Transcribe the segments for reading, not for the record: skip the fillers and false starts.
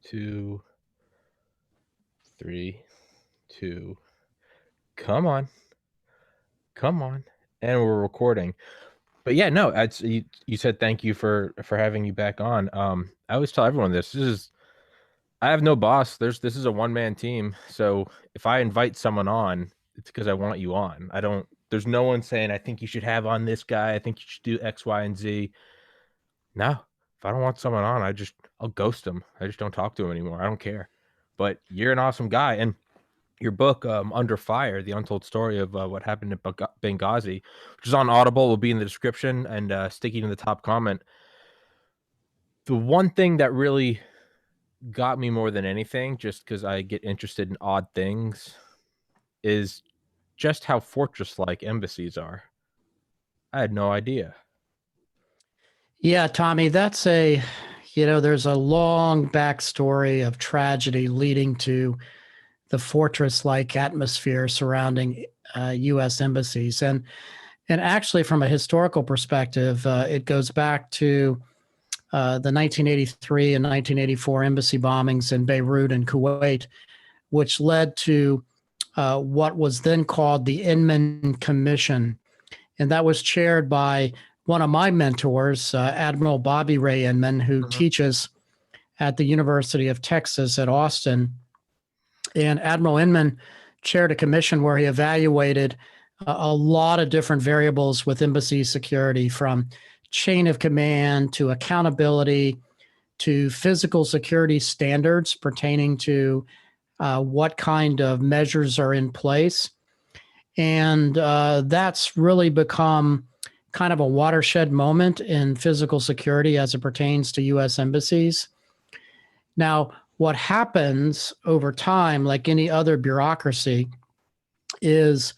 2, 3, 2. Come on. Come on. And we're recording. But yeah, no, you said thank you for having you back on. I always tell everyone this. I have no boss. This is a one-man team. So if I invite someone on, it's because I want you on. There's no one saying I think you should have on this guy. I think you should do X, Y, and Z. No. If I don't want someone on, I'll ghost them. I just don't talk to them anymore. I don't care. But you're an awesome guy. And your book, Under Fire, The Untold Story of what happened at Benghazi, which is on Audible, will be in the description and sticking in the top comment. The one thing that really got me more than anything, just because I get interested in odd things, is just how fortress-like embassies are. I had no idea. Yeah, Tommy, there's a long backstory of tragedy leading to the fortress-like atmosphere surrounding U.S. embassies. And actually, from a historical perspective, it goes back to the 1983 and 1984 embassy bombings in Beirut and Kuwait, which led to what was then called the Inman Commission. And that was chaired by one of my mentors, Admiral Bobby Ray Inman, who teaches at the University of Texas at Austin. And Admiral Inman chaired a commission where he evaluated a lot of different variables with embassy security, from chain of command to accountability to physical security standards pertaining to what kind of measures are in place. And that's really become kind of a watershed moment in physical security as it pertains to U.S. embassies. Now, what happens over time, like any other bureaucracy, is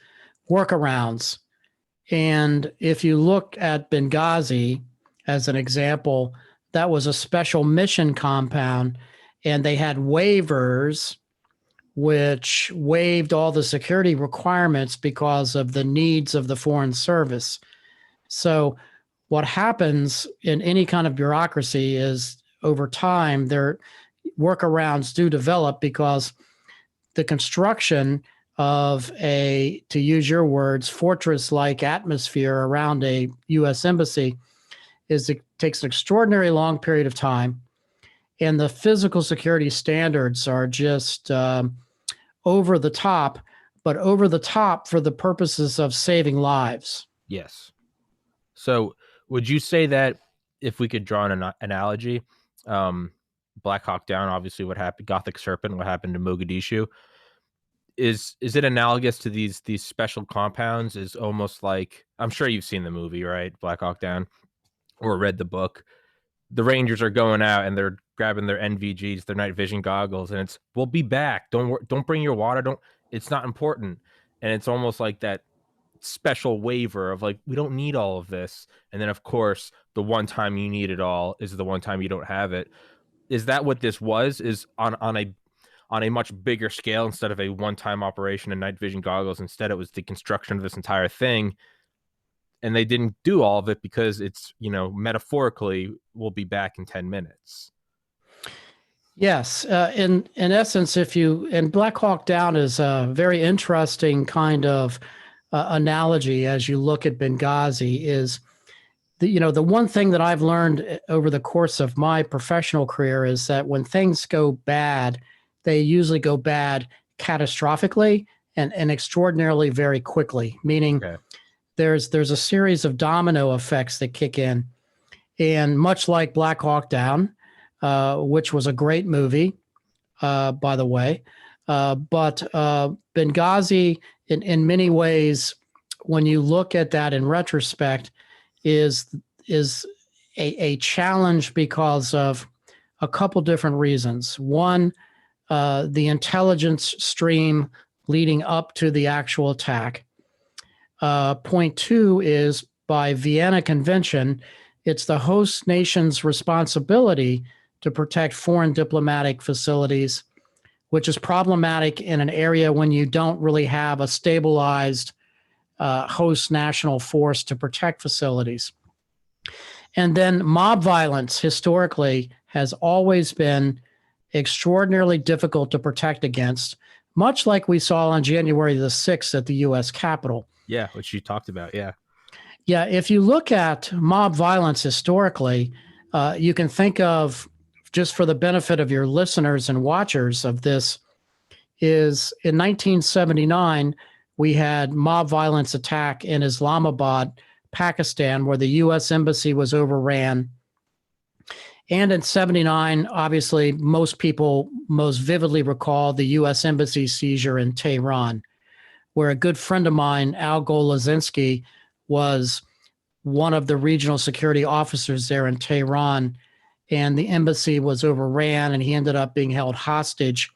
workarounds. And if you look at Benghazi as an example, that was a special mission compound, and they had waivers which waived all the security requirements because of the needs of the Foreign Service. So what happens in any kind of bureaucracy is over time, their workarounds do develop because the construction of a, to use your words, fortress-like atmosphere around a U.S. embassy it takes an extraordinarily long period of time. And the physical security standards are just over the top, but over the top for the purposes of saving lives. Yes. So would you say that, if we could draw an analogy, Black Hawk Down, obviously what happened, Gothic Serpent, what happened to Mogadishu, is it analogous to these special compounds? Is almost like, I'm sure you've seen the movie, right? Black Hawk Down, or read the book. The Rangers are going out and they're grabbing their NVGs, their night vision goggles, and it's, we'll be back. Don't bring your water. It's not important. And it's almost like that special waiver of like, we don't need all of this. And then of course, the one time you need it all is the one time you don't have it. Is that what this was? Is on a much bigger scale, instead of a one-time operation and night vision goggles, instead it was the construction of this entire thing. And they didn't do all of it because it's, metaphorically, we'll be back in 10 minutes. Yes. In essence, and Black Hawk Down is a very interesting kind of analogy as you look at Benghazi, is the one thing that I've learned over the course of my professional career is that when things go bad, they usually go bad catastrophically and extraordinarily very quickly, meaning there's a series of domino effects that kick in. And much like Black Hawk Down, which was a great movie, by the way, but Benghazi, in many ways, when you look at that in retrospect, is a challenge because of a couple different reasons. One, the intelligence stream leading up to the actual attack. Point two is, by Vienna Convention, it's the host nation's responsibility to protect foreign diplomatic facilities, which is problematic in an area when you don't really have a stabilized host national force to protect facilities. And then mob violence historically has always been extraordinarily difficult to protect against, much like we saw on January the 6th at the U.S. Capitol. Yeah, which you talked about. Yeah. Yeah, if you look at mob violence historically, you can think of, just for the benefit of your listeners and watchers of this, is in 1979, we had mob violence attack in Islamabad, Pakistan, where the U.S. embassy was overran. And in 79, obviously, most people most vividly recall the U.S. embassy seizure in Tehran, where a good friend of mine, Al Golazinski, was one of the regional security officers there in Tehran, and the embassy was overran, and he ended up being held hostage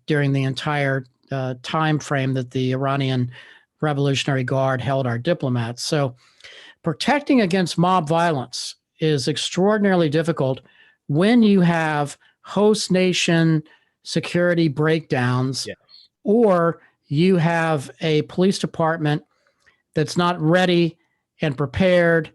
during the entire time frame that the Iranian Revolutionary Guard held our diplomats. So protecting against mob violence is extraordinarily difficult when you have host nation security breakdowns, Yeah. or you have a police department that's not ready and prepared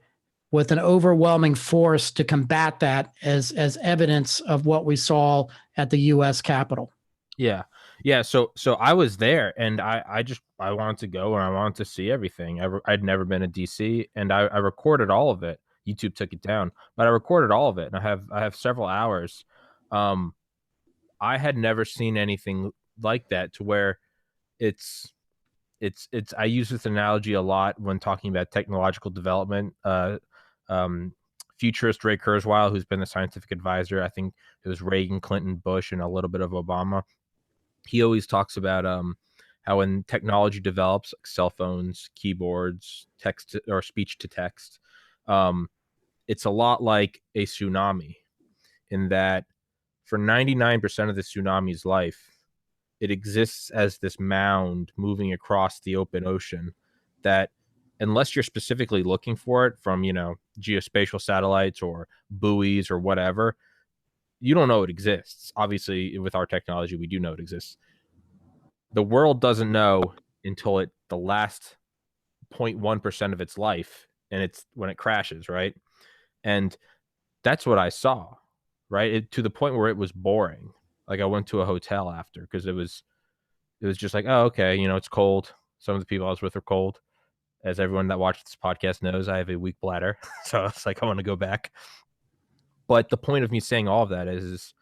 with an overwhelming force to combat that, as evidence of what we saw at the U.S. Capitol. Yeah. Yeah. So I was there, and I wanted to go, and I wanted to see everything. I'd never been to DC, and I recorded all of it. YouTube took it down, but I recorded all of it, and I have several hours. I had never seen anything like that, to where it's I use this analogy a lot when talking about technological development. Futurist Ray Kurzweil, who's been the scientific advisor, I think it was Reagan, Clinton, Bush, and a little bit of Obama. He always talks about how when technology develops, like cell phones, keyboards, text or speech to text, it's a lot like a tsunami, in that for 99% of the tsunami's life, it exists as this mound moving across the open ocean that, unless you're specifically looking for it from, geospatial satellites or buoys or whatever, you don't know it exists. Obviously, with our technology, we do know it exists. The world doesn't know until the last 0.1% of its life, and it's when it crashes, right? And that's what I saw, right? To the point where it was boring. Like, I went to a hotel after, because it was just like, oh, okay, it's cold. Some of the people I was with are cold. As everyone that watches this podcast knows, I have a weak bladder. So it's like, I want to go back. But the point of me saying all of that is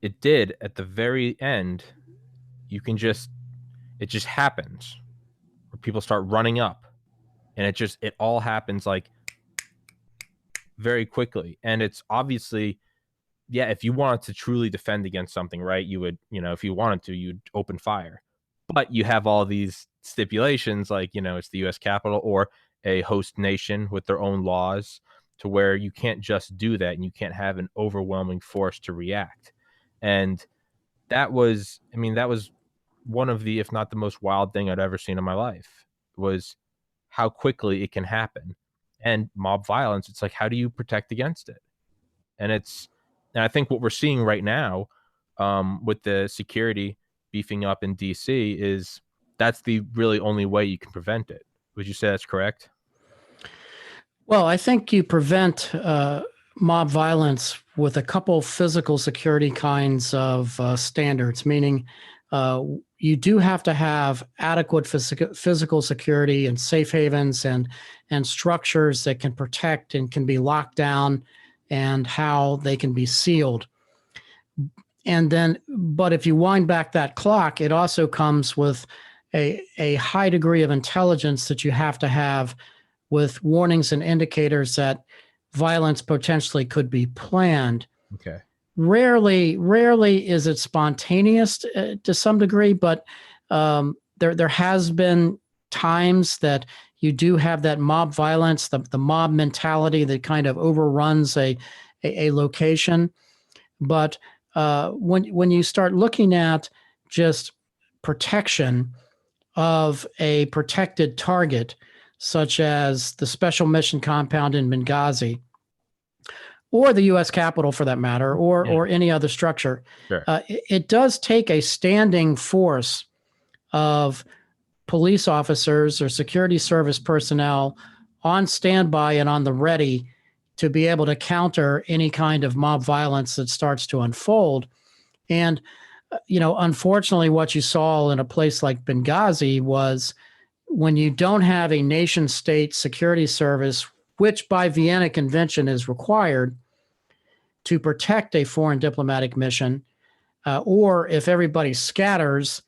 it did, at the very end, it just happens, where people start running up, and it all happens like very quickly. And it's obviously, yeah, if you wanted to truly defend against something, right, you would, if you wanted to, you'd open fire. But you have all these stipulations, like, it's the U.S. Capitol or a host nation with their own laws, to where you can't just do that, and you can't have an overwhelming force to react. And that was one of the, if not the most wild thing I'd ever seen in my life, was how quickly it can happen. And mob violence, it's like, how do you protect against it? And I think what we're seeing right now, with the security beefing up in DC, is that's the really only way you can prevent it. Would you say that's correct? Well, I think you prevent mob violence with a couple physical security kinds of standards, meaning you do have to have adequate physical security and safe havens and structures that can protect and can be locked down, and how they can be sealed. And then, but if you wind back that clock, it also comes with a high degree of intelligence that you have to have, with warnings and indicators that violence potentially could be planned. Okay. Rarely is it spontaneous to some degree, but there has been times that you do have that mob violence, the mob mentality that kind of overruns a location. But when you start looking at just protection of a protected target, such as the Special Mission Compound in Benghazi, or the U.S. Capitol for that matter, or any other structure, Sure. It does take a standing force of police officers or security service personnel on standby and on the ready to be able to counter any kind of mob violence that starts to unfold. And, unfortunately, what you saw in a place like Benghazi was when you don't have a nation state security service, which by Vienna Convention is required to protect a foreign diplomatic mission, or if everybody scatters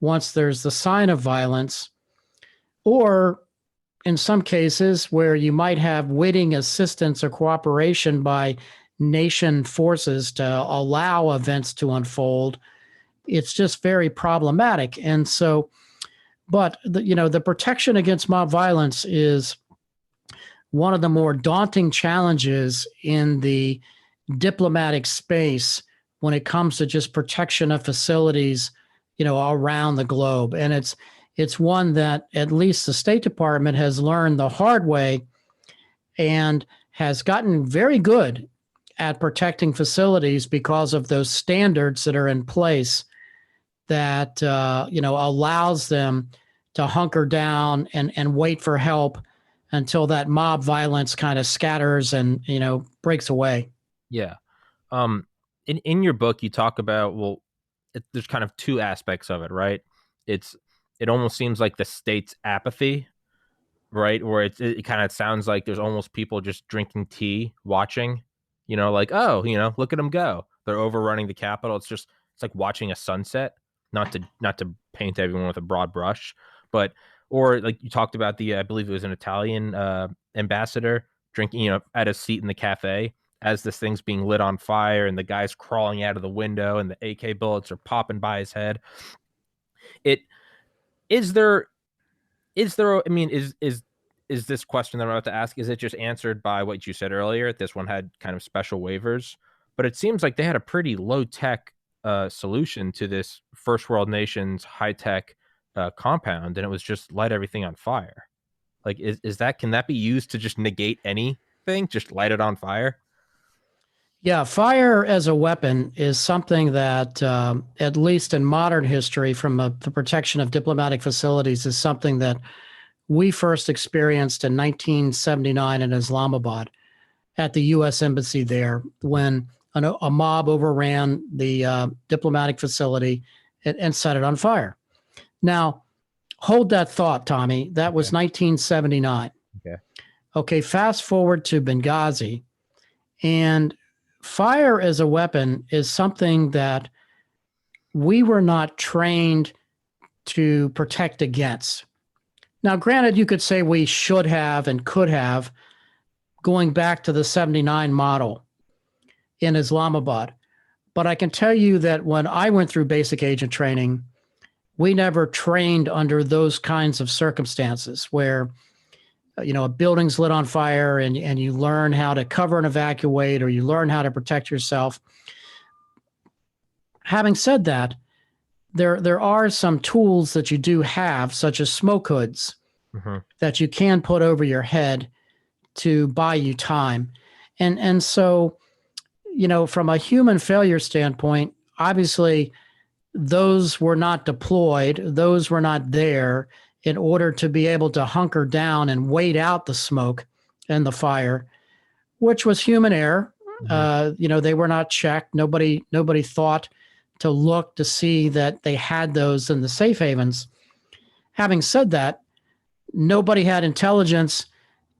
once there's the sign of violence, or in some cases where you might have witting assistance or cooperation by nation forces to allow events to unfold, it's just very problematic. And so, but the protection against mob violence is one of the more daunting challenges in the diplomatic space when it comes to just protection of facilities, around the globe. And it's one that at least the State Department has learned the hard way and has gotten very good at protecting facilities because of those standards that are in place that allows them to hunker down and wait for help until that mob violence kind of scatters and breaks away. Yeah. In your book, you talk about, there's kind of two aspects of it, right? It almost seems like the state's apathy, right? Where it kind of sounds like there's almost people just drinking tea, watching, like, oh, look at them go. They're overrunning the Capitol. It's like watching a sunset. Not to paint everyone with a broad brush, but or like you talked about I believe it was an Italian ambassador drinking, at a seat in the cafe as this thing's being lit on fire and the guy's crawling out of the window and the AK bullets are popping by his head. Is there, I mean, is this question that I'm about to ask, is it just answered by what you said earlier? This one had kind of special waivers, but it seems like they had a pretty low tech solution to this first world nation's high tech compound, and it was just light everything on fire. Like, can that be used to just negate anything? Just light it on fire? Yeah, fire as a weapon is something that, at least in modern history, from the protection of diplomatic facilities, is something that we first experienced in 1979 in Islamabad at the U.S. Embassy there when a mob overran the diplomatic facility and set it on fire. Now, hold that thought, Tommy. That was 1979. Okay. Okay, fast forward to Benghazi, and fire as a weapon is something that we were not trained to protect against. Now, granted, you could say we should have and could have, going back to the 79 model in Islamabad. But I can tell you that when I went through basic agent training, we never trained under those kinds of circumstances where a building's lit on fire and you learn how to cover and evacuate, or you learn how to protect yourself. Having said that, there are some tools that you do have, such as smoke hoods, that you can put over your head to buy you time. And so, from a human failure standpoint, obviously those were not deployed, those were not there in order to be able to hunker down and wait out the smoke and the fire, which was human error. They were not checked. Nobody thought to look to see that they had those in the safe havens. Having said that, nobody had intelligence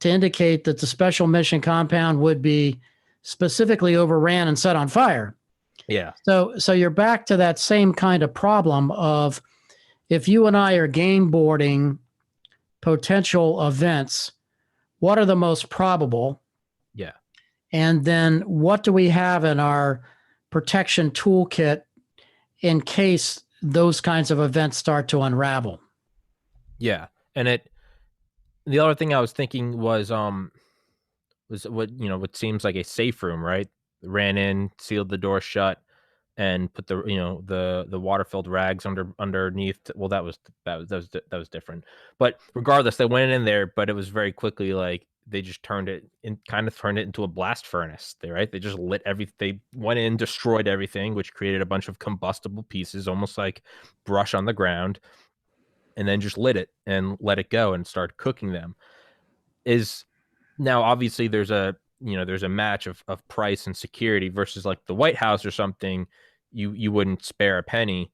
to indicate that the special mission compound would be specifically overran and set on fire. Yeah. So you're back to that same kind of problem of, if you and I are game boarding potential events, what are the most probable? Yeah. And then what do we have in our protection toolkit in case those kinds of events start to unravel? Yeah. And the other thing I was thinking was what seems like a safe room, right? Ran in, sealed the door shut, and put the water filled rags underneath. Well, that was different. But regardless, they went in there, but it was very quickly like they just turned it into a blast furnace. They just lit everything. They went in, destroyed everything, which created a bunch of combustible pieces, almost like brush on the ground, and then just lit it and let it go and start cooking them. Now obviously there's a there's a match of price and security versus like the White House or something. You wouldn't spare a penny,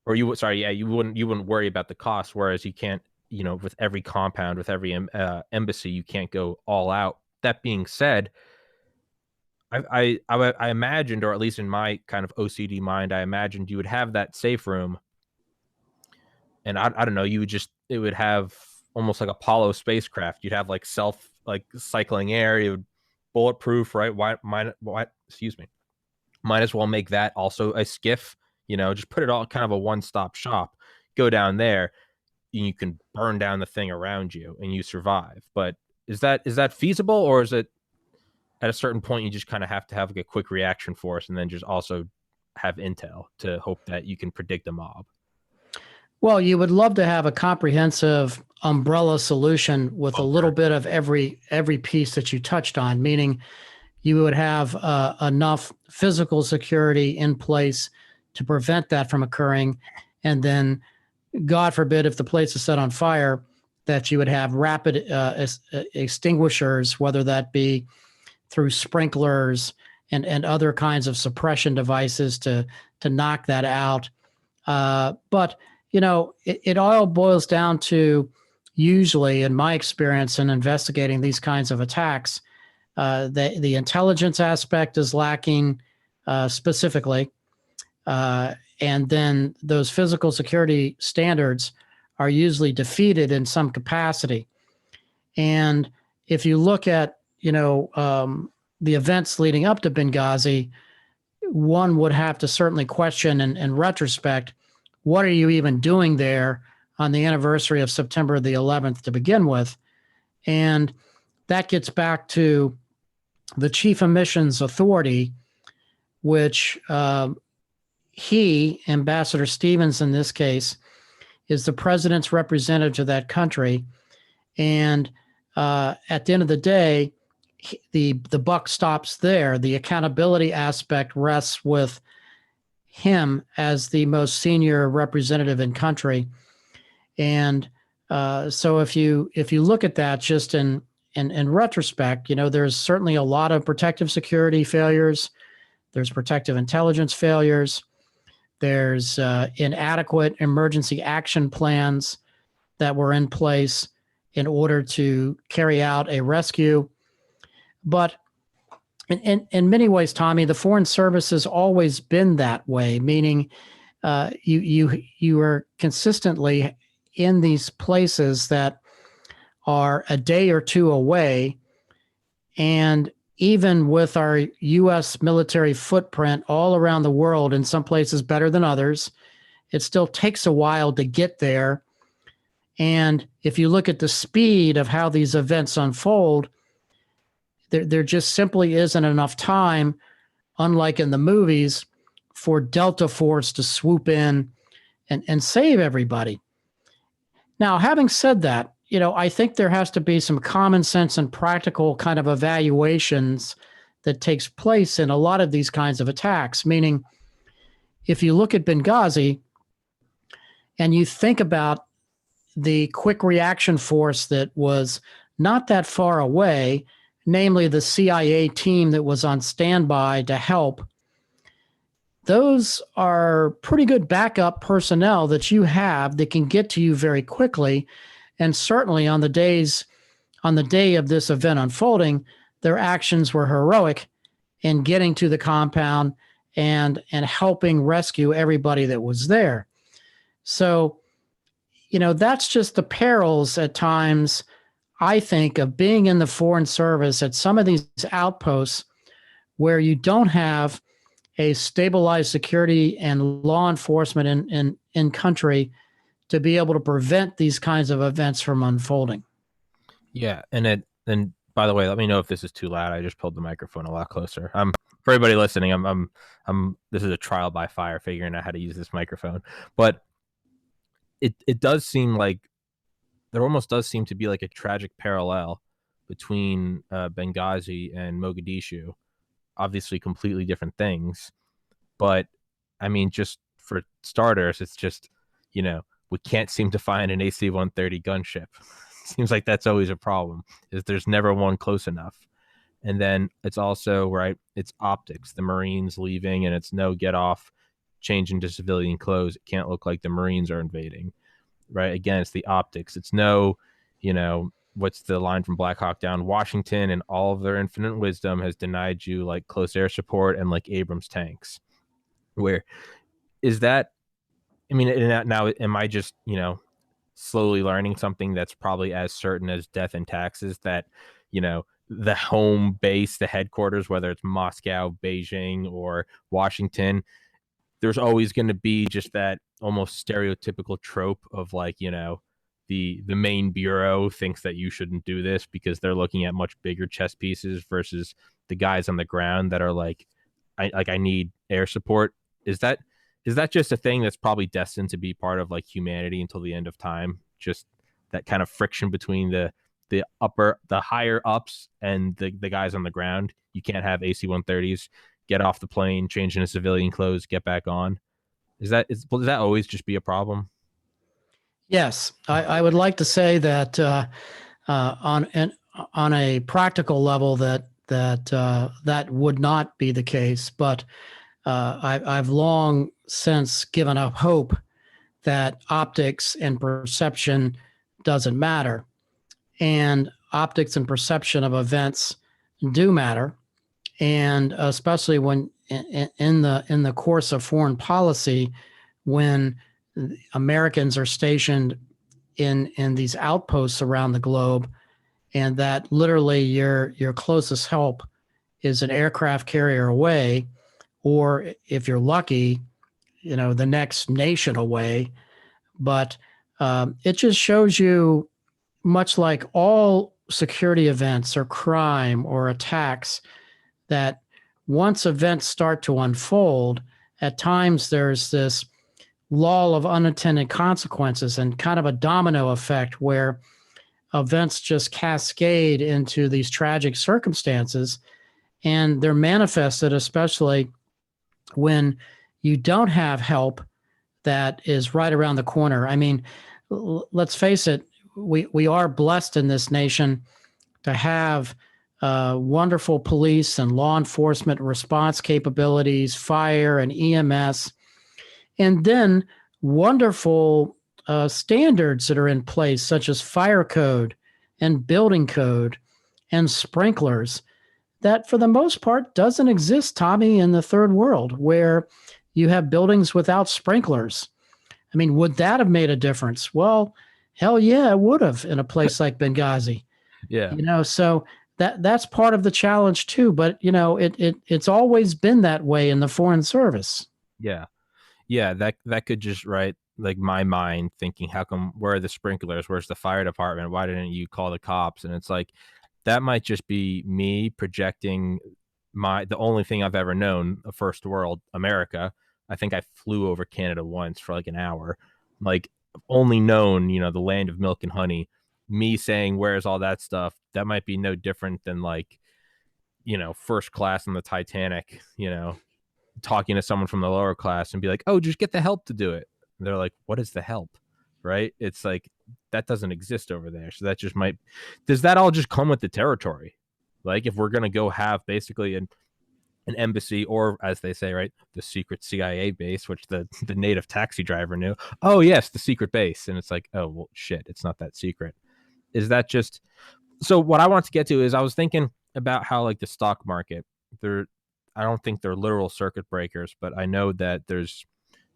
or you would, sorry, yeah, you wouldn't worry about the cost. Whereas you can't, with every compound, with every embassy, you can't go all out. That being said, I imagined, or at least in my kind of OCD mind, I imagined you would have that safe room, and I don't know, it would have almost like Apollo spacecraft. You'd have like cycling air. It would bulletproof, right? Why? Excuse me. Might as well make that also a skiff. Just put it all kind of a one-stop shop. Go down there, and you can burn down the thing around you, and you survive. But is that feasible, or is it at a certain point you just kind of have to have like a quick reaction force, and then just also have intel to hope that you can predict a mob? Well, you would love to have a comprehensive umbrella solution with a little bit of every piece that you touched on, meaning you would have enough physical security in place to prevent that from occurring. And then, God forbid, if the place is set on fire, that you would have rapid extinguishers, whether that be through sprinklers and other kinds of suppression devices to knock that out. But it all boils down to, usually, in my experience in investigating these kinds of attacks, the intelligence aspect is lacking specifically. And then those physical security standards are usually defeated in some capacity. And if you look at, the events leading up to Benghazi, one would have to certainly question in retrospect, what are you even doing there on the anniversary of September the 11th to begin with? And that gets back to the Chief of Missions Authority, which Ambassador Stevens in this case, is the president's representative to that country. And at the end of the day, the buck stops there. The accountability aspect rests with him as the most senior representative in country. And so if you look at that just in retrospect, there's certainly a lot of protective security failures. There's protective intelligence failures. There's inadequate emergency action plans that were in place in order to carry out a rescue. But in many ways, Tommy, the Foreign Service has always been that way, meaning you are consistently in these places that are a day or two away. And even with our U.S. military footprint all around the world, in some places better than others, it still takes a while to get there. And if you look at the speed of how these events unfold, there just simply isn't enough time, unlike in the movies, for Delta Force to swoop in and save everybody. Now, having said that, I think there has to be some common sense and practical kind of evaluations that takes place in a lot of these kinds of attacks. Meaning, if you look at Benghazi and you think about the quick reaction force that was not that far away, namely the CIA team that was on standby to help, those are pretty good backup personnel that you have that can get to you very quickly. And certainly on the day of this event unfolding, their actions were heroic in getting to the compound and helping rescue everybody that was there. So, that's just the perils at times, I think, of being in the Foreign Service at some of these outposts where you don't have a stabilized security and law enforcement in country to be able to prevent these kinds of events from unfolding. Yeah, and by the way, let me know if this is too loud. I just pulled the microphone a lot closer. For everybody listening, I'm this is a trial by fire, figuring out how to use this microphone. But it does seem like there almost does seem to be like a tragic parallel between Benghazi and Mogadishu. Obviously, completely different things, but I mean, just for starters, it's just we can't seem to find an AC-130 gunship. Seems like that's always a problem. Is there's never one close enough. And then it's also, right, it's optics, the Marines leaving, and it's no get off, change into civilian clothes. It can't look like the Marines are invading, right? Again, it's the optics. It's no, what's the line from Black Hawk Down? Washington and all of their infinite wisdom has denied you like close air support and like Abrams tanks. Where is that? I mean, now am I just, slowly learning something that's probably as certain as death and taxes, that, the home base, the headquarters, whether it's Moscow, Beijing, or Washington, there's always going to be just that almost stereotypical trope of like, the main bureau thinks that you shouldn't do this because they're looking at much bigger chess pieces versus the guys on the ground that are like, I need air support. Is that just a thing that's probably destined to be part of like humanity until the end of time? Just that kind of friction between the higher ups and the guys on the ground. You can't have AC-130s get off the plane, change into civilian clothes, get back on. Does that always just be a problem? Yes, I would like to say that on a practical level that would not be the case, but I've long since given up hope that optics and perception doesn't matter, and optics and perception of events do matter, and especially when in the course of foreign policy, when Americans are stationed in these outposts around the globe, and that literally your closest help is an aircraft carrier away, or if you're lucky, the next nation away. But it just shows you, much like all security events or crime or attacks, that once events start to unfold, at times there's this lull of unintended consequences and kind of a domino effect where events just cascade into these tragic circumstances. And they're manifested, especially when you don't have help that is right around the corner. I mean, let's face it, we are blessed in this nation to have wonderful police and law enforcement response capabilities, fire and EMS, and then wonderful standards that are in place, such as fire code and building code and sprinklers, that for the most part doesn't exist, Tommy, in the third world, where you have buildings without sprinklers. I mean, would that have made a difference? Well, hell yeah, it would have in a place like Benghazi. Yeah. So that's part of the challenge too. But it's always been that way in the Foreign Service. Yeah. Yeah, that could just, right, like my mind thinking, how come, where are the sprinklers? Where's the fire department? Why didn't you call the cops? And it's like, that might just be me projecting the only thing I've ever known, a first world America. I think I flew over Canada once for like an hour. Like, only known, the land of milk and honey. Me saying, where's all that stuff? That might be no different than like, first class on the Titanic, talking to someone from the lower class and be like, oh, just get the help to do it. And they're like, what is the help? Right? It's like, that doesn't exist over there. So that just does that all just come with the territory? Like, if we're going to go have basically an embassy, or as they say, right, the secret CIA base, which the native taxi driver knew. Oh yes, the secret base. And it's like, oh, well, shit, it's not that secret. Is that just, so what I want to get to is, I was thinking about how like the stock market, I don't think they're literal circuit breakers, but I know that there's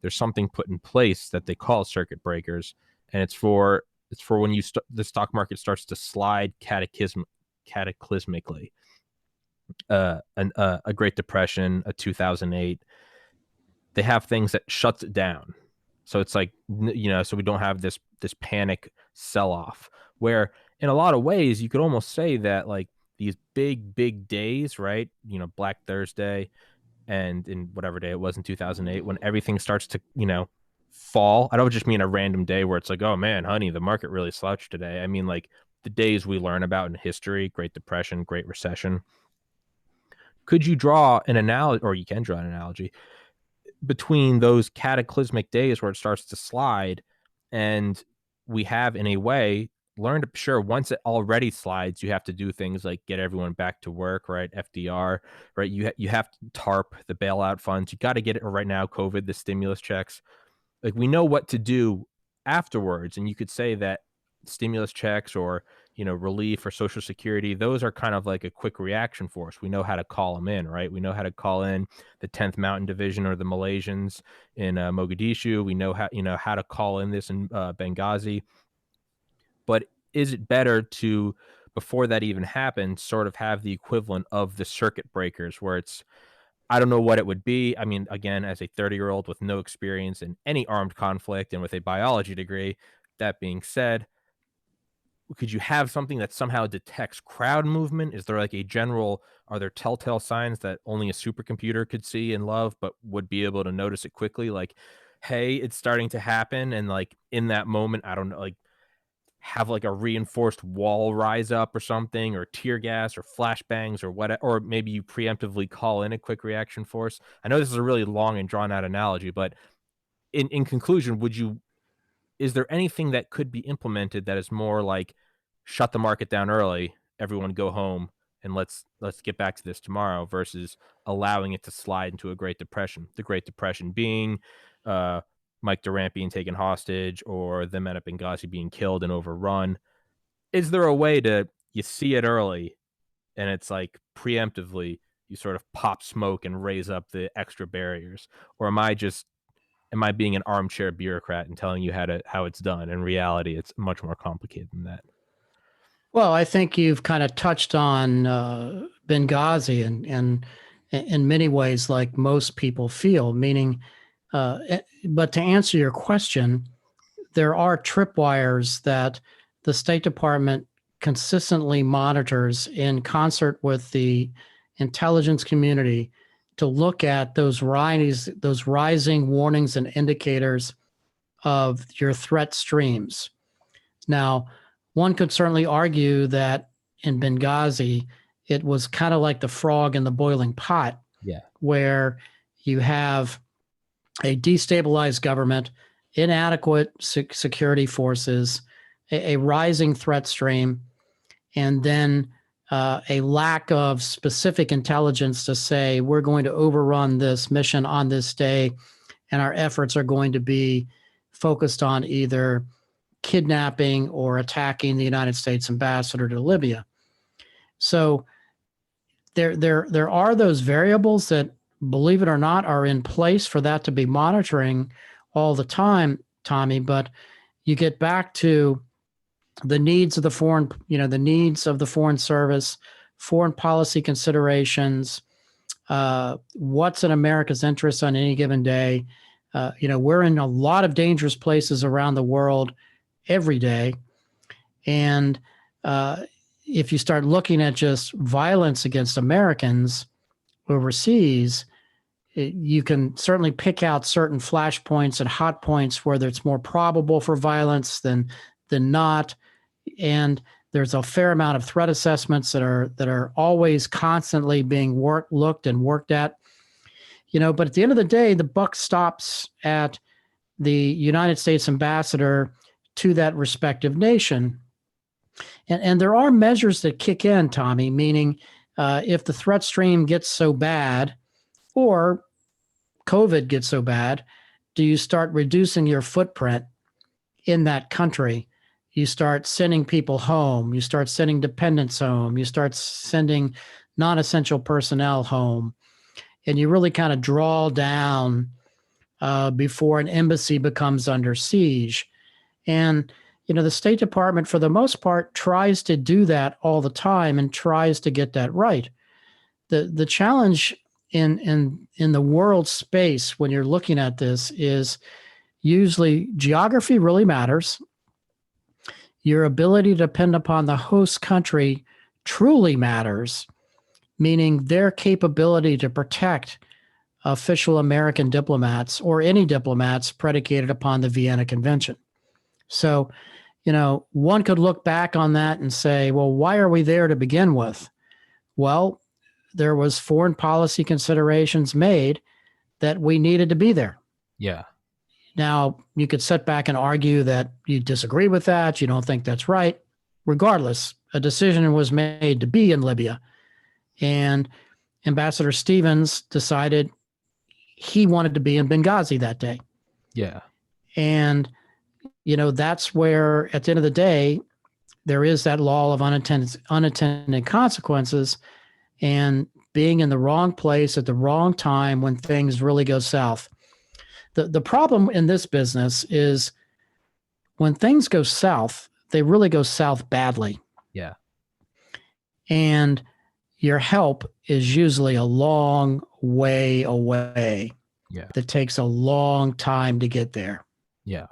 something put in place that they call circuit breakers, and it's for when the stock market starts to slide cataclysmically. A Great Depression, a 2008, they have things that shuts it down. So it's like, so we don't have this panic sell off, where in a lot of ways you could almost say that like these big days, right? Black Thursday, and in whatever day it was in 2008, when everything starts to, fall. I don't just mean a random day where it's like, oh man, honey, the market really slouched today. I mean like the days we learn about in history, Great Depression, Great Recession. Could you draw an analogy, or you can draw an analogy between those cataclysmic days where it starts to slide, and we have, in a way, learn to, sure, once it already slides, you have to do things like get everyone back to work, right? FDR, right? You have to tarp the bailout funds. You got to get it right now. COVID, the stimulus checks. Like we know what to do afterwards, and you could say that stimulus checks or relief or social security, those are kind of like a quick reaction force. We know how to call them in, right? We know how to call in the 10th Mountain Division or the Malaysians in Mogadishu. We know how to call in this in Benghazi. But is it better to, before that even happens, sort of have the equivalent of the circuit breakers where it's, I don't know what it would be. I mean, again, as a 30-year-old with no experience in any armed conflict and with a biology degree, that being said, could you have something that somehow detects crowd movement? Is there like a general, are there telltale signs that only a supercomputer could see and love, but would be able to notice it quickly? Like, hey, it's starting to happen. And like in that moment, I don't know, like have like a reinforced wall rise up or something, or tear gas or flashbangs or what, or maybe you preemptively call in a quick reaction force. I know this is a really long and drawn out analogy, but in conclusion, is there anything that could be implemented that is more like shut the market down early, everyone go home, and let's get back to this tomorrow, versus allowing it to slide into a Great Depression? The Great Depression being uh, Mike Durant being taken hostage, or the men at Benghazi being killed and overrun. Is there a way to, you see it early and it's like preemptively you sort of pop smoke and raise up the extra barriers? Or am I being an armchair bureaucrat and telling you how it's done? In reality, it's much more complicated than that. Well, I think you've kind of touched on Benghazi and in many ways, like most people feel, meaning, but to answer your question, there are tripwires that the State Department consistently monitors in concert with the intelligence community to look at those rising warnings and indicators of your threat streams. Now, one could certainly argue that in Benghazi, it was kind of like the frog in the boiling pot, Yeah. where you have a destabilized government, inadequate security forces, a rising threat stream, and then a lack of specific intelligence to say we're going to overrun this mission on this day, and our efforts are going to be focused on either kidnapping or attacking the United States ambassador to Libya. So there are those variables that, believe it or not, are in place for that to be monitoring all the time, Tommy. But you get back to the needs of the foreign service, foreign policy considerations, what's in America's interest on any given day. We're in a lot of dangerous places around the world every day. And if you start looking at just violence against Americans overseas, you can certainly pick out certain flashpoints and hot points where it's more probable for violence than not. And there's a fair amount of threat assessments that are always constantly being looked and worked at. But at the end of the day, the buck stops at the United States ambassador to that respective nation. And there are measures that kick in, Tommy, meaning if the threat stream gets so bad or COVID gets so bad, do you start reducing your footprint in that country? You start sending people home. You start sending dependents home. You start sending non-essential personnel home. And you really kind of draw down before an embassy becomes under siege. And the State Department, for the most part, tries to do that all the time and tries to get that right. The challenge in the world space when you're looking at this is usually geography really matters. Your ability to depend upon the host country truly matters, meaning their capability to protect official American diplomats or any diplomats predicated upon the Vienna Convention. So, one could look back on that and say, well, why are we there to begin with? Well, there was foreign policy considerations made that we needed to be there. Yeah. Now, you could sit back and argue that you disagree with that. You don't think that's right. regardless, a decision was made to be in Libya. And Ambassador Stevens decided he wanted to be in Benghazi that day. Yeah. And, that's where, at the end of the day, there is that law of unintended consequences, and being in the wrong place at the wrong time when things really go south. The problem in this business is when things go south, they really go south badly. Yeah. And your help is usually a long way away. Yeah. That takes a long time to get there. Yeah.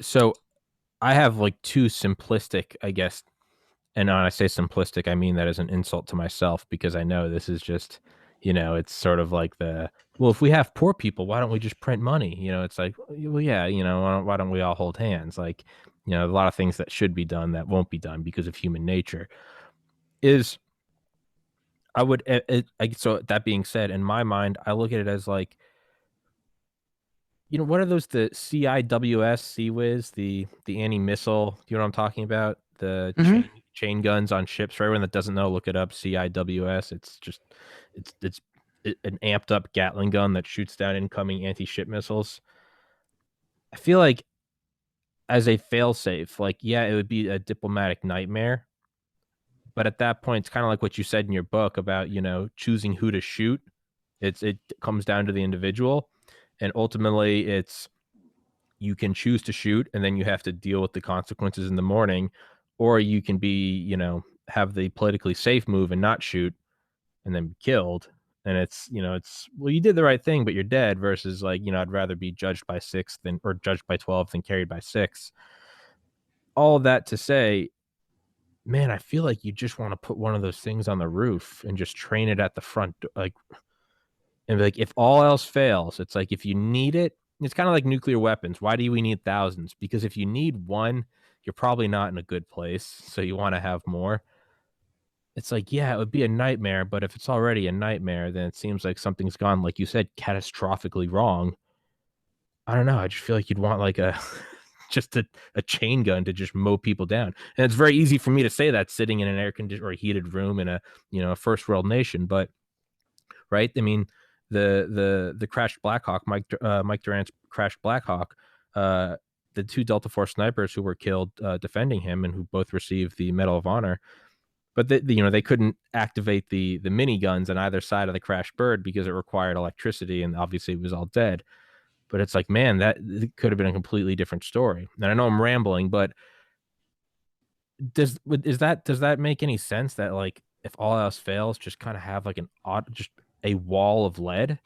So I have like two simplistic, I guess, and when I say simplistic, I mean that as an insult to myself, because I know this is just, it's sort of like well, if we have poor people, why don't we just print money? It's like, well, yeah, why don't we all hold hands? Like, a lot of things that should be done that won't be done because of human nature is, so that being said, in my mind, I look at it as like, what are those, the CIWS, CWIS, the anti-missile, do you know what I'm talking about? The chain guns on ships. For everyone that doesn't know, look it up. CIWS. It's just it's an amped up Gatling gun that shoots down incoming anti-ship missiles. I feel like as a failsafe, like, yeah, it would be a diplomatic nightmare, but at that point, it's kind of like what you said in your book about, choosing who to shoot. It comes down to the individual, and ultimately it's, you can choose to shoot and then you have to deal with the consequences in the morning, or you can be, have the politically safe move and not shoot and then be killed. And it's, well, you did the right thing, but you're dead, versus like, I'd rather be judged by 6 than, or judged by 12 than carried by 6. All that to say, man, I feel like you just want to put one of those things on the roof and just train it at the front, like, and like, if all else fails, it's like, if you need it, it's kind of like nuclear weapons. Why do we need thousands? Because if you need one, you're probably not in a good place, so you want to have more. It's like, yeah, it would be a nightmare, but if it's already a nightmare, then it seems like something's gone, like you said, catastrophically wrong. I don't know. I just feel like you'd want like just a chain gun to just mow people down. And it's very easy for me to say that sitting in an air conditioned or a heated room in a first world nation, but right. I mean, the crashed Blackhawk, Mike Durant's crashed Blackhawk, the 2 Delta Force snipers who were killed defending him and who both received the Medal of Honor, but they couldn't activate the miniguns on either side of the crashed bird because it required electricity, and obviously it was all dead. But it's like, man, that could have been a completely different story. And I know I'm rambling, but does that make any sense, that like, if all else fails, just kind of have like just a wall of lead?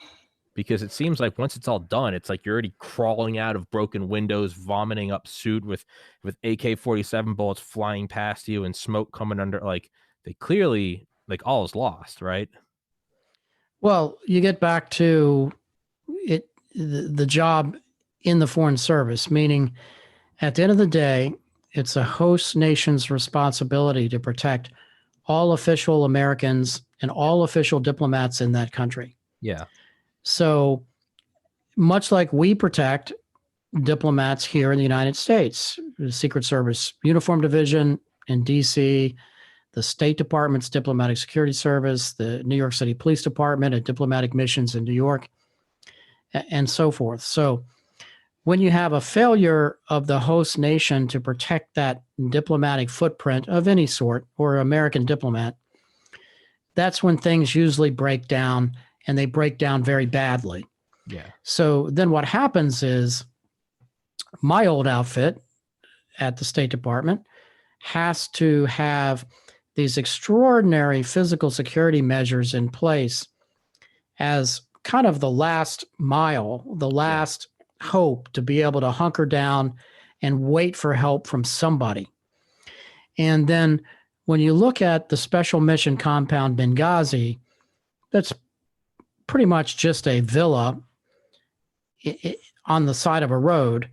Because it seems like once it's all done, it's like you're already crawling out of broken windows, vomiting up suit with AK-47 bullets flying past you and smoke coming under. Like, they clearly, like, all is lost, right? Well, you get back to it, the job in the Foreign Service, meaning at the end of the day, it's a host nation's responsibility to protect all official Americans and all official diplomats in that country. Yeah. So much like we protect diplomats here in the United States, the Secret Service Uniform Division in DC, the State Department's Diplomatic Security Service, the New York City Police Department and diplomatic missions in New York, and so forth. So when you have a failure of the host nation to protect that diplomatic footprint of any sort, or American diplomat, that's when things usually break down, and they break down very badly. Yeah. So then what happens is, my old outfit at the State Department has to have these extraordinary physical security measures in place as kind of the last mile, the last hope to be able to hunker down and wait for help from somebody. And then when you look at the Special Mission Compound Benghazi, that's pretty much just a villa on the side of a road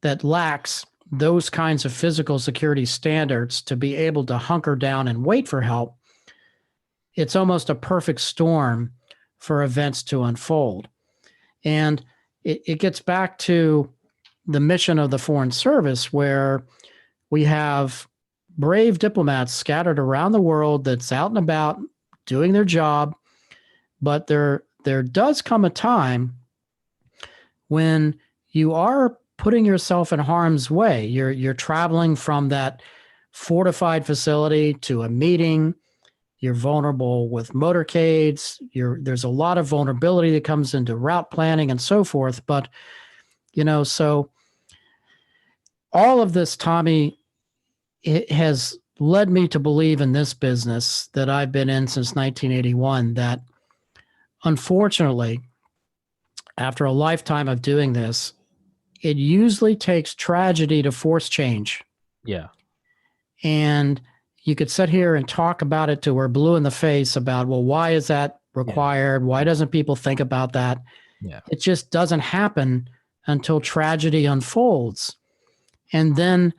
that lacks those kinds of physical security standards to be able to hunker down and wait for help. It's almost a perfect storm for events to unfold. And it gets back to the mission of the Foreign Service, where we have brave diplomats scattered around the world that's out and about doing their job. But there does come a time when you are putting yourself in harm's way. You're traveling from that fortified facility to a meeting. You're vulnerable with motorcades. There's a lot of vulnerability that comes into route planning and so forth. But so all of this, Tommy, it has led me to believe in this business that I've been in since 1981, that unfortunately, after a lifetime of doing this, it usually takes tragedy to force change. Yeah. And you could sit here and talk about it till we're blue in the face about, well, why is that required? Why doesn't people think about that? Yeah. It just doesn't happen until tragedy unfolds. And then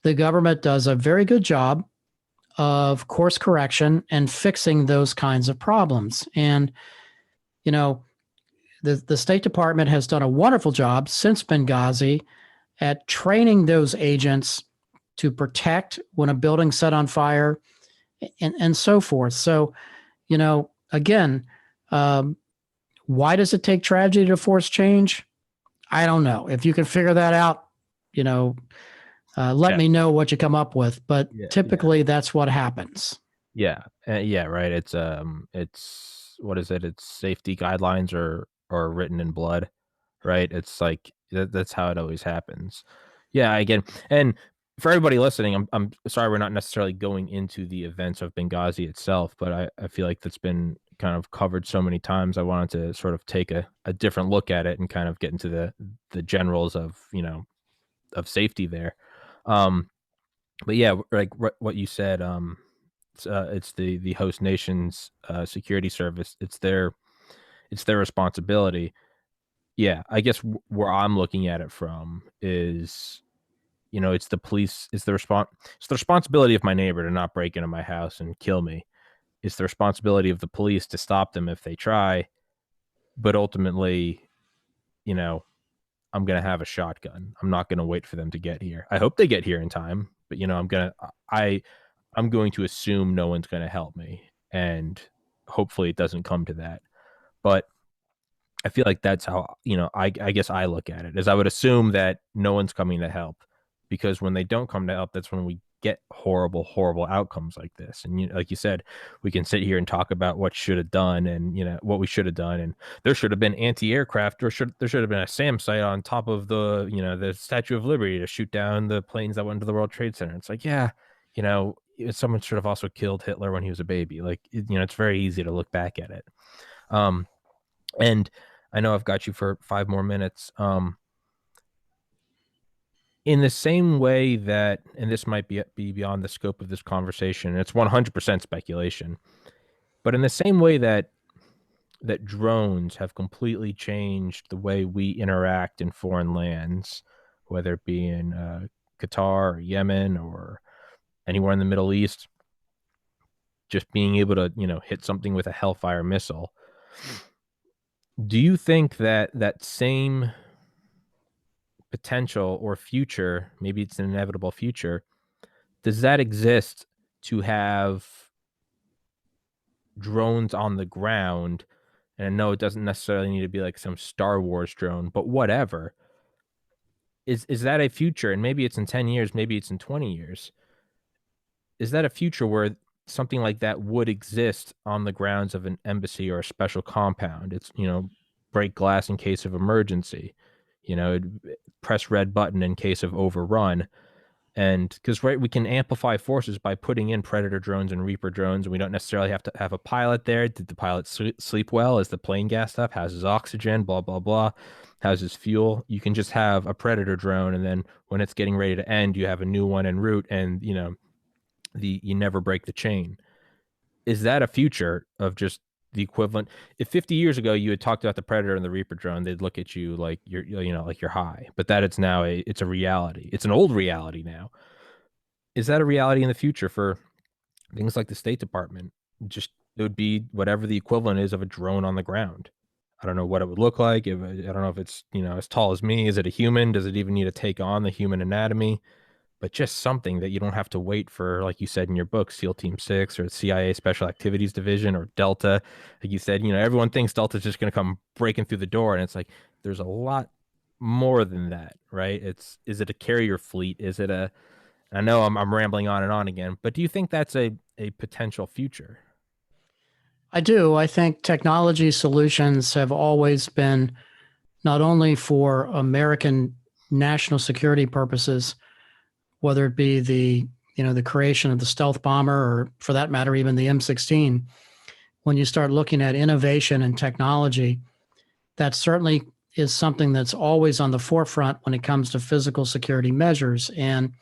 the government does a very good job of course correction and fixing those kinds of problems. And, the State Department has done a wonderful job since Benghazi at training those agents to protect when a building's set on fire and so forth. So, again, why does it take tragedy to force change? I don't know. If you can figure that out, let me know what you come up with. But typically, that's what happens. Yeah. Yeah. Right. It's what is it? It's safety guidelines or written in blood, right? It's like that's how it always happens. Yeah. Again, and for everybody listening, I'm sorry we're not necessarily going into the events of Benghazi itself, but I feel like that's been kind of covered so many times. I wanted to sort of take a different look at it and kind of get into the generals of of safety there. But yeah, like what you said, it's the host nation's security service. It's their responsibility. Yeah, I guess where I'm looking at it from is, it's the police. It's the responsibility of my neighbor to not break into my house and kill me. It's the responsibility of the police to stop them if they try. But ultimately, you know, I'm gonna have a shotgun. I'm not gonna wait for them to get here. I hope they get here in time, but I'm going to assume no one's gonna help me, and hopefully it doesn't come to that. But I feel like that's how, I guess I look at it, is I would assume that no one's coming to help, because when they don't come to help, that's when we get horrible, horrible outcomes like this. And like you said, we can sit here and talk about what should have done and, what we should have done. And there should have been anti-aircraft, or there should have been a SAM site on top of the Statue of Liberty to shoot down the planes that went to the World Trade Center. It's like, yeah, someone should have also killed Hitler when he was a baby. Like, it's very easy to look back at it. And I know I've got you for 5 more minutes. In the same way that, and this might be beyond the scope of this conversation, it's 100% speculation, but in the same way that drones have completely changed the way we interact in foreign lands, whether it be in Qatar or Yemen or anywhere in the Middle East, just being able to, hit something with a Hellfire missile. Do you think that same potential or future, maybe it's an inevitable future, does that exist to have drones on the ground? And I know it doesn't necessarily need to be like some Star Wars drone, but whatever. Is that a future? And maybe it's in 10 years, maybe it's in 20 years. Is that a future where something like that would exist on the grounds of an embassy or a special compound? It's, break glass in case of emergency, press red button in case of overrun. And because, right, we can amplify forces by putting in Predator drones and Reaper drones, and we don't necessarily have to have a pilot there. Did the pilot sleep well? Is the plane gassed up? How's his oxygen? Blah, blah, blah. How's his fuel? You can just have a Predator drone, and then when it's getting ready to end, you have a new one en route, and, you never break the chain. Is that a future of just the equivalent? If 50 years ago you had talked about the Predator and the Reaper drone, they'd look at you like you're like you're high. But that it's now it's a reality. It's an old reality now. Is that a reality in the future for things like the State Department? Just, it would be whatever the equivalent is of a drone on the ground. I don't know what it would look like. I don't know if it's as tall as me. Is it a human? Does it even need to take on the human anatomy? but just something that you don't have to wait for, like you said in your book, SEAL Team 6 or CIA Special Activities Division or Delta. Like you said, everyone thinks Delta's just going to come breaking through the door. And it's like, there's a lot more than that, right? Is it a carrier fleet? Is it I know I'm rambling on and on again, but do you think that's a potential future? I do. I think technology solutions have always been not only for American national security purposes, whether it be the creation of the stealth bomber, or for that matter, even the M16. When you start looking at innovation and technology, that certainly is something that's always on the forefront when it comes to physical security measures. And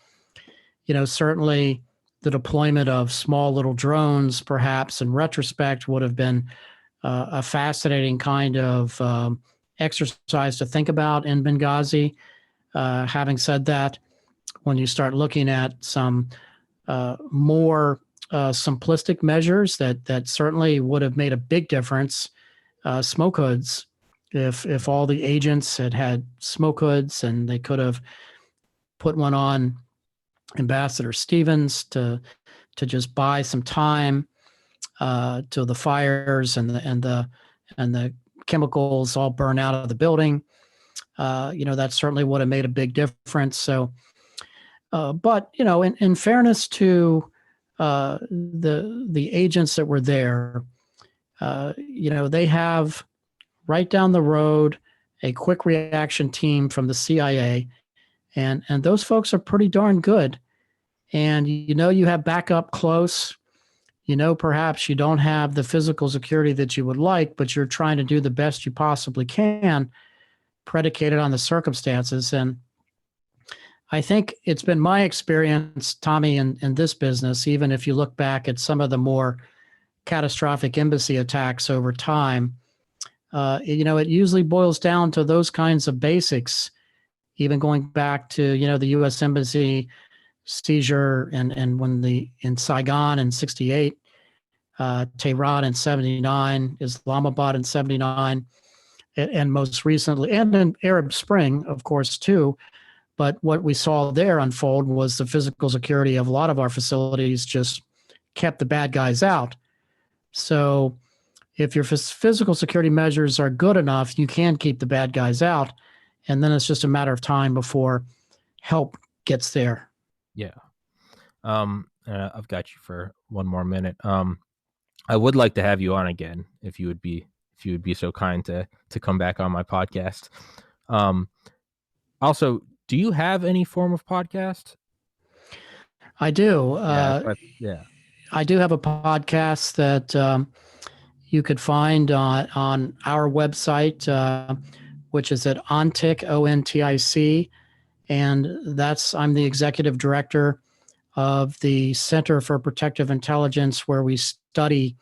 certainly the deployment of small little drones, perhaps in retrospect, would have been a fascinating kind of exercise to think about in Benghazi. Having said that, when you start looking at some more simplistic measures that certainly would have made a big difference, smoke hoods. If all the agents had smoke hoods, and they could have put one on Ambassador Stevens to just buy some time till the fires and the chemicals all burn out of the building. That certainly would have made a big difference. So, but in fairness to the agents that were there, they have right down the road a quick reaction team from the CIA, and those folks are pretty darn good. And you have backup close. Perhaps you don't have the physical security that you would like, but you're trying to do the best you possibly can, predicated on the circumstances. And I think it's been my experience, Tommy, in this business, even if you look back at some of the more catastrophic embassy attacks over time, it usually boils down to those kinds of basics, even going back to, the U.S. Embassy seizure and when in Saigon in 68, Tehran in 79, Islamabad in 79, and most recently, and in Arab Spring, of course, too. But what we saw there unfold was the physical security of a lot of our facilities just kept the bad guys out. So if your physical security measures are good enough, you can keep the bad guys out. And then it's just a matter of time before help gets there. Yeah. I've got you for one more minute. I would like to have you on again if you would be so kind to come back on my podcast. Also, do you have any form of podcast? I do. Yeah. I do have a podcast that you could find on our website, which is at Ontic, ONTIC. And I'm the executive director of the Center for Protective Intelligence, where we study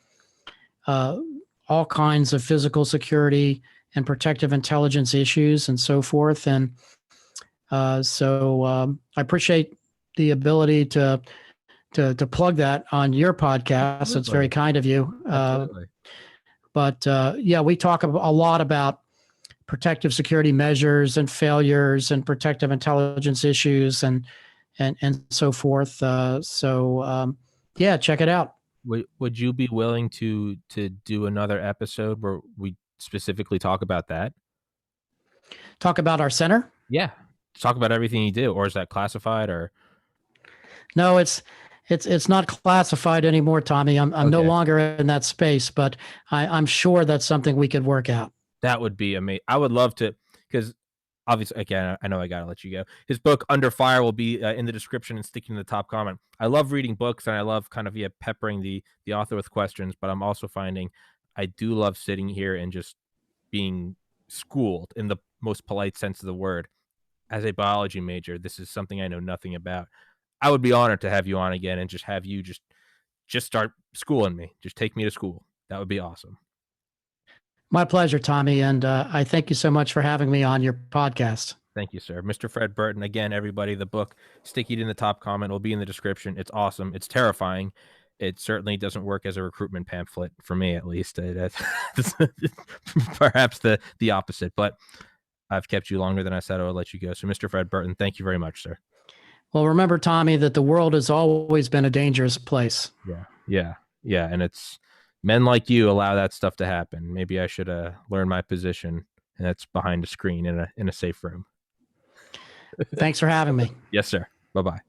all kinds of physical security and protective intelligence issues and so forth. And so I appreciate the ability to plug that on your podcast. Absolutely. It's very kind of you. But we talk a lot about protective security measures and failures and protective intelligence issues and so forth. So check it out. Would you be willing to do another episode where we specifically talk about that? Talk about our center? Yeah. Talk about everything you do, or is that classified? Or no, it's not classified anymore, Tommy. I'm okay. No longer in that space, but I'm sure that's something we could work out. That would be amazing. I would love to, because obviously, again, I know I gotta let you go. His book Under Fire will be in the description and sticking in the top comment. I love reading books, and I love kind of peppering the author with questions, but I'm also finding I do love sitting here and just being schooled in the most polite sense of the word. As a biology major, this is something I know nothing about. I would be honored to have you on again and just have you just start schooling me. Just take me to school. That would be awesome. My pleasure, Tommy. And I thank you so much for having me on your podcast. Thank you, sir. Mr. Fred Burton. Again, everybody, the book, stick it in the top comment. Will be in the description. It's awesome. It's terrifying. It certainly doesn't work as a recruitment pamphlet, for me at least. Perhaps the opposite. But I've kept you longer than I said I would let you go. So, Mr. Fred Burton, thank you very much, sir. Well, remember, Tommy, that the world has always been a dangerous place. Yeah. Yeah. Yeah. And it's men like you allow that stuff to happen. Maybe I should learn my position, and that's behind a screen in a safe room. Thanks for having me. Yes, sir. Bye bye.